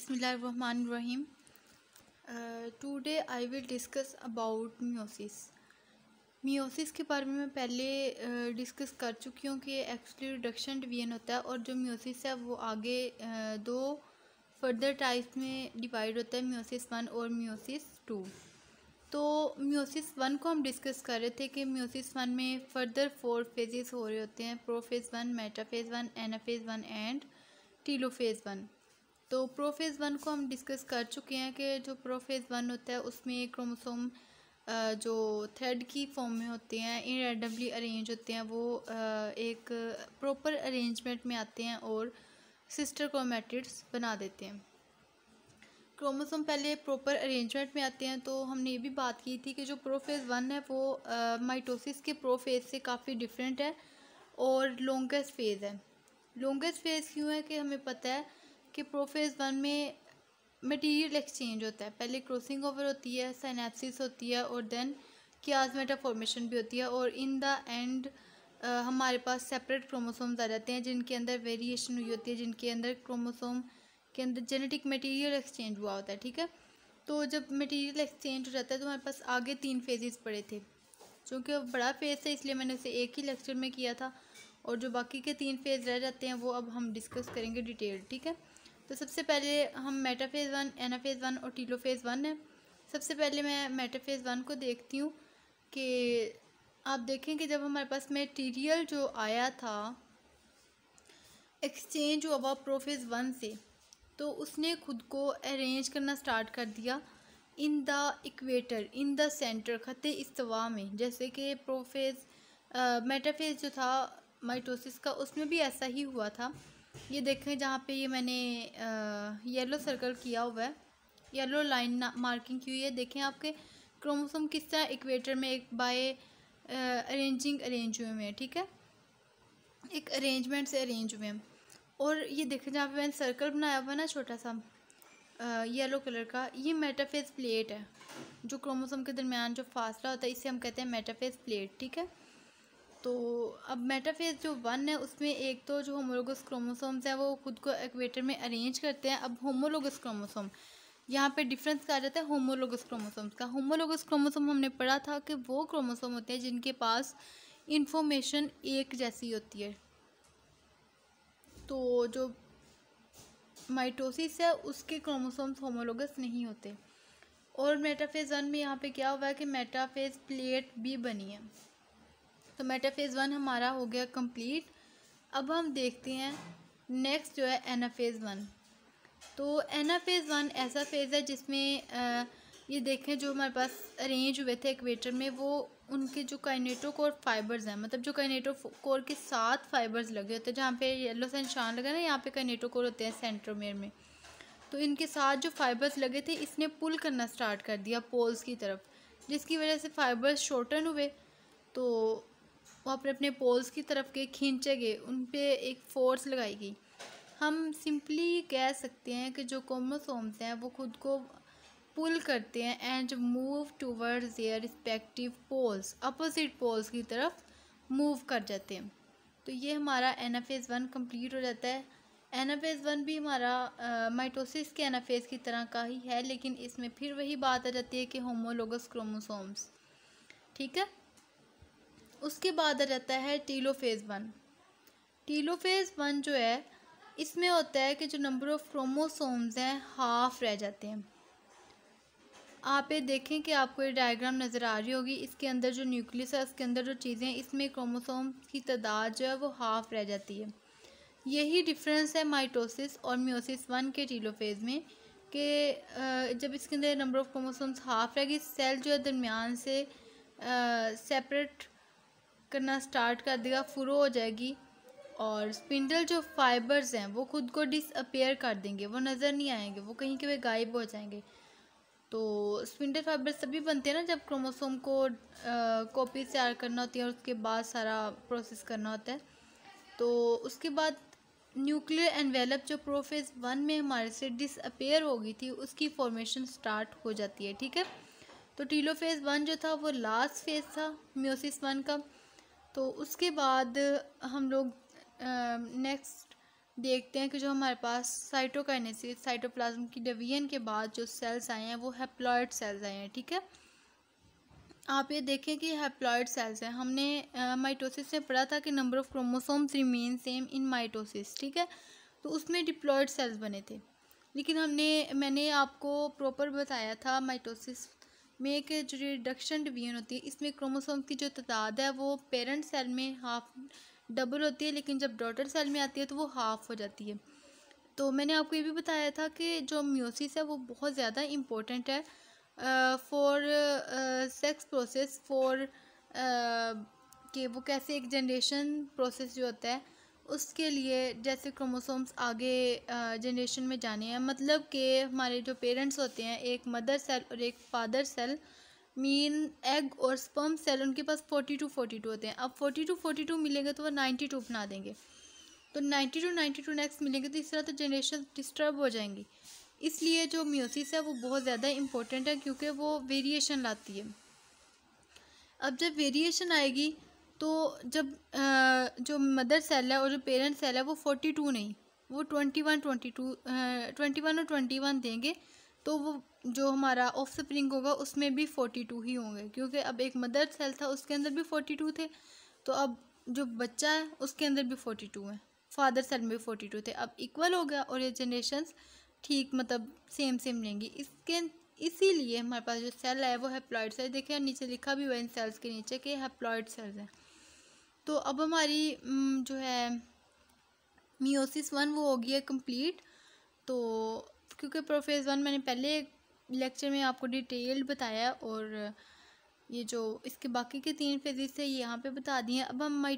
Bismillahirrahmanirrahim. Today I will discuss about meiosis. meiosis के बारे में मैं पहले डिस्कस कर चुकी हूँ कि एक्चुअली रिडक्शन डिवीजन होता है और जो meiosis है वो आगे दो फर्दर टाइप्स में डिवाइड होता है, meiosis 1 और meiosis 2। तो meiosis 1 को हम डिस्कस कर रहे थे कि meiosis 1 में फर्दर 4 फेजेस हो रहे होते हैं, prophase 1, metaphase 1, anaphase 1 and telophase 1। तो प्रोफेज 1 को हम डिस्कस कर चुके हैं कि जो प्रोफेज 1 होता है उसमें क्रोमोसोम जो थ्रेड की फॉर्म में होते हैं, इनरैंडमली अरेंज होते हैं, वो एक प्रॉपर अरेंजमेंट में आते हैं और सिस्टर क्रोमैटिड्स बना देते हैं। क्रोमोसोम पहले प्रॉपर अरेंजमेंट में आते हैं। तो हमने ये भी बात की थी कि जो प्रोफेज 1 है वो माइटोसिस के प्रोफेज से काफ़ी डिफरेंट है और लॉन्गेस्ट फेज़ है। लॉन्गेस्ट फेज़ क्यों है कि हमें पता है कि प्रोफेज 1 में मटेरियल एक्सचेंज होता है, पहले क्रॉसिंग ओवर होती है, साइनेप्सिस होती है और देन कियास्मेटा फॉर्मेशन भी होती है और इन द एंड हमारे पास सेपरेट क्रोमोसोम्स आ जाते हैं जिनके अंदर वेरिएशन हुई होती है, जिनके अंदर क्रोमोसोम के अंदर जेनेटिक मटेरियल एक्सचेंज हुआ होता है। ठीक है, तो जब मटेरियल एक्सचेंज हो जाता है तो हमारे पास आगे 3 फेजेस पड़े थे। चूँकि वो बड़ा फेज़ है इसलिए मैंने उसे एक ही लेक्चर में किया था और जो बाकी के 3 फेज़ रह जाते हैं वो अब हम डिस्कस करेंगे डिटेल। ठीक है, तो सबसे पहले हम मेटाफेज़ 1, एनाफेज़ 1 और टीलोफेज़ 1 है। सबसे पहले मैं मेटाफेज़ 1 को देखती हूँ कि आप देखें कि जब हमारे पास मटेरियल जो आया था एक्सचेंज हुआ प्रोफेज़ 1 से, तो उसने खुद को अरेंज करना स्टार्ट कर दिया in the equator, in the centre, ख़त्ते इस्तिवा में। जैसे कि प्रोफेज़ मेटाफेज़ जो था माइटोसिस का उसमें भी ऐसा ही हुआ था। ये देखें जहाँ पे ये मैंने येलो सर्कल किया हुआ है, येलो लाइन मार्किंग की हुई है। देखें आपके क्रोमोसोम किस तरह इक्वेटर में एक बाय अरेंज हुए हैं। ठीक है, एक अरेंजमेंट से अरेंज हुए हैं। और ये देखें जहाँ पे मैंने सर्कल बनाया हुआ है ना छोटा सा येलो कलर का, ये मेटाफेज़ प्लेट है। जो क्रोमोसोम के दरमियान जो फासला होता है इसे हम कहते हैं मेटाफेज़ प्लेट। ठीक है, तो अब मेटाफेज़ जो 1 है उसमें एक तो जो होमोलोगस क्रोमोसोम्स हैं वो खुद को इक्वेटर में अरेंज करते हैं। अब होमोलोगस क्रोमोसोम, यहाँ पे डिफरेंस कहा जाता है होमोलोगस क्रोमोसोम्स का। होमोलोगस क्रोमोसोम हमने पढ़ा था कि वो क्रोमोसोम होते हैं जिनके पास इंफॉर्मेशन एक जैसी होती है। तो जो माइटोसिस है उसके क्रोमोसोम्स होमोलोगस नहीं होते। और मेटाफेज़ 1 में यहाँ पे क्या हुआ है कि मेटाफेज़ प्लेट भी बनी है। तो मेटाफेज़ 1 हमारा हो गया कंप्लीट। अब हम देखते हैं नेक्स्ट जो है एनाफेज़ 1। तो एनाफेज़ 1 ऐसा फेज़ है जिसमें ये देखें जो हमारे पास अरेंज हुए थे इक्वेटर में, वो उनके जो काइनेटोकोर फाइबर्स हैं, मतलब जो काइनेटोकोर के 7 फाइबर्स लगे होते हैं, जहाँ पे येलो से निशान लगा ना, यहाँ पे काइनेटोकोर होते हैं सेंट्रोमेयर में। तो इनके साथ जो फाइबर्स लगे थे इसने पुल करना स्टार्ट कर दिया पोल्स की तरफ, जिसकी वजह से फाइबर्स शॉर्टन हुए। तो वो अपने अपने पोल्स की तरफ के खींचे गए, उन पे एक फोर्स लगाई गई। हम सिंपली कह सकते हैं कि जो क्रोमोसोम्स हैं वो खुद को पुल करते हैं and move towards their respective poles, opposite poles की तरफ मूव कर जाते हैं। तो ये हमारा एनाफेज़ 1 कंप्लीट हो जाता है। एनाफेज़ 1 भी हमारा माइटोसिस के एनाफेज़ की तरह का ही है, लेकिन इसमें फिर वही बात आ जाती है कि होमोलोगस क्रोमोसोम्स। ठीक है, उसके बाद आ जाता है टीलोफेज़ 1। टीलोफेज़ 1 जो है इसमें होता है कि जो नंबर ऑफ़ क्रोमोसोम्स हैं हाफ रह जाते हैं। आप ये देखें कि आपको ये डायग्राम नज़र आ रही होगी, इसके अंदर जो न्यूक्लियस है उसके अंदर जो चीज़ें हैं इसमें क्रोमोसोम की तादाद जो है वो हाफ रह जाती है। यही डिफरेंस है माइटोसिस और मियोसिस 1 के टीलोफेज़ में कि जब इसके अंदर नंबर ऑफ़ क्रोमोसोम्स हाफ रहेगी, सेल जो है दरमियान से सेपरेट करना स्टार्ट कर देगा, फुरो हो जाएगी और स्पिंडल जो फाइबर्स हैं वो खुद को डिसअपेयर कर देंगे, वो नज़र नहीं आएंगे, वो कहीं के वे गायब हो जाएंगे। तो स्पिंडल फाइबर्स तभी बनते हैं ना जब क्रोमोसोम को कॉपी तैयार करना होती है और उसके बाद सारा प्रोसेस करना होता है। तो उसके बाद न्यूक्लियर एनवेलप जो प्रोफेज़ 1 में हमारे से डिसअपेयर हो गई थी उसकी फॉर्मेशन स्टार्ट हो जाती है। ठीक है, तो टीलोफेज़ 1 जो था वो लास्ट फेज़ था मियोसिस 1 का। तो उसके बाद हम लोग नेक्स्ट देखते हैं कि जो हमारे पास साइटोकाइनेसिस साइटोप्लाज्म की डिवीजन के बाद जो सेल्स आए हैं वो हैप्लॉइड सेल्स आए हैं। ठीक है, आप ये देखें कि हैप्लॉइड सेल्स हैं। हमने माइटोसिस में पढ़ा था कि number of chromosomes remain same in mitosis. ठीक है, तो उसमें डिप्लॉइड सेल्स बने थे, लेकिन मैंने आपको प्रॉपर बताया था माइटोसिस में एक जो रिडक्शन डिवीजन होती है, इसमें क्रोमोसोम की जो तादाद है वो पेरेंट सेल में हाफ डबल होती है, लेकिन जब डॉटर सेल में आती है तो वो हाफ हो जाती है। तो मैंने आपको ये भी बताया था कि जो म्यूसिस है वो बहुत ज़्यादा इम्पोर्टेंट है फॉर सेक्स प्रोसेस, फॉर कि वो कैसे एक जनरेशन प्रोसेस जो होता है उसके लिए, जैसे क्रोमोसोम्स आगे जनरेशन में जाने हैं, मतलब कि हमारे जो पेरेंट्स होते हैं, एक मदर सेल और एक फादर सेल, मीन एग और स्पर्म सेल, उनके पास 42 होते हैं। अब 42 मिलेंगे तो वो 92 बना देंगे, तो 92 नेक्स्ट मिलेंगे, तो इस तरह तो जनरेशन डिस्टर्ब हो जाएंगी। इसलिए जो म्यूसिस है वो बहुत ज़्यादा इम्पोर्टेंट है, क्योंकि वो वेरिएशन लाती है। अब जब वेरिएशन आएगी तो जब जो मदर सेल है और जो पेरेंट सेल है वो 42 नहीं, वो 21 और 21 देंगे, तो वो जो हमारा ऑफ स्प्रिंग होगा उसमें भी 42 ही होंगे, क्योंकि अब एक मदर सेल था उसके अंदर भी 42 थे, तो अब जो बच्चा है उसके अंदर भी 42 है, फादर सेल में भी 42 थे, अब इक्वल हो गया और ये जनरेशन्स ठीक मतलब सेम रहेंगी। इसीलिए हमारे पास जो सेल है वो हैप्लॉइड सेल, देखिए नीचे लिखा भी हुआ है इन सेल्स के नीचे कि हैप्लॉइड सेल्स हैं। तो अब हमारी जो है मियोसिस 1 वो हो गई है कंप्लीट। तो क्योंकि प्रोफेज 1 मैंने पहले लेक्चर में आपको डिटेल्ड बताया, और ये जो इसके बाकी के 3 फेजेस है ये यहाँ पे बता दिए। अब हम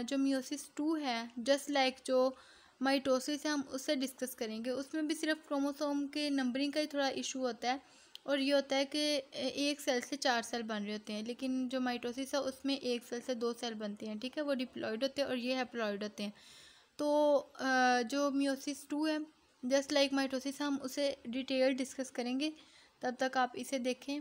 जो मियोसिस 2 है, जस्ट लाइक जो माइटोसिस है, हम उससे डिस्कस करेंगे। उसमें भी सिर्फ क्रोमोसोम के नंबरिंग का ही थोड़ा इशू होता है, और ये होता है कि एक सेल से 4 सेल बन रहे होते हैं, लेकिन जो माइटोसिस है उसमें एक सेल से 2 सेल बनते हैं। ठीक है, वो डिप्लॉइड होते हैं और ये हैप्लॉइड होते हैं। तो जो मियोसिस 2 है, जस्ट लाइक माइटोसिस, हम उसे डिटेल डिस्कस करेंगे। तब तक आप इसे देखें।